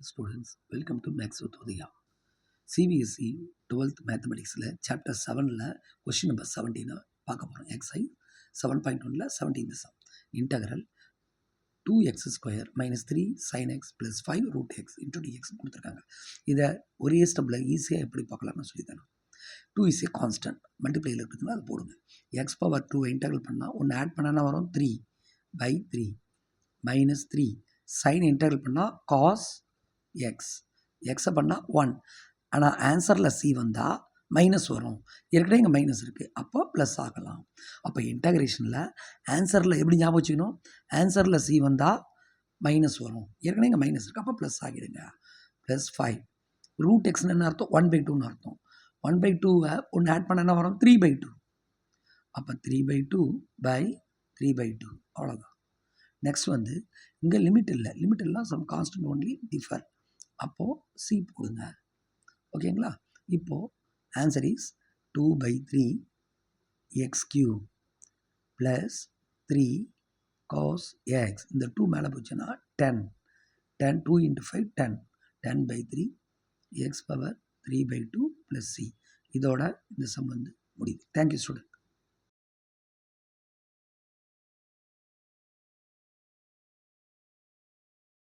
Students, welcome to Max with Udaya. CBSE 12th Mathematics Chapter 7 question number 17 பார்க்க போறோம். Exercise 7.1 17th sum. Integral 2x square minus 3 sin x plus 5 root x into dx கொடுத்திருக்காங்க. இதை ஒரே ஸ்டெப்ல ஈஸியா எப்படி பார்க்கலாம்னு சொல்லி தரேன். 2 is a constant. மல்டிப்ளைல இருக்குதுன்னா அது போடுங்க. x power 2 இன்டெகிரல் பண்ணா ஒன்னு ஆட் பண்ணா வரும் 3/3 minus 3 sin இன்டெகிரல் பண்ணா cos x x பண்ணா 1. ஆனால் ஆன்சரில் சி வந்தால் மைனஸ் வரும். ஏற்கனவே இங்கே மைனஸ் இருக்குது, அப்போ ப்ளஸ் ஆகலாம். அப்போ இன்டகிரேஷனில் ஆன்சரில் எப்படி ஞாபகம் வச்சுக்கணும்? ஆன்சரில் சி வந்தால் மைனஸ் வரும். ஏற்கனவே இங்கே மைனஸ் இருக்குது, அப்போ ப்ளஸ் ஆகிடுங்க. ப்ளஸ் 5 ரூட் எக்ஸ்னு என்ன அர்த்தம்? 1/2ன்னு அர்த்தம். 1/2 ஒன்று ஆட் பண்ண என்ன வரும்? 3/2. அப்போ 3/2/3/2 அவ்வளோதான். நெக்ஸ்ட் வந்து இங்கே லிமிட் இல்லை. லிமிட் இல்லைனா சம் கான்ஸ்டன்ட் ஒன்லி டிஃபர். அப்போது சி போடுங்க. ஓகேங்களா? இப்போது answer is 2/3 x cube plus 3 cos x. இந்த 2 மேலே போச்சுன்னா 10. 2 into 5 10. 10/3 x power 3/2 plus C. இதோட இந்த சம் வந்து முடியுது. Thank you student.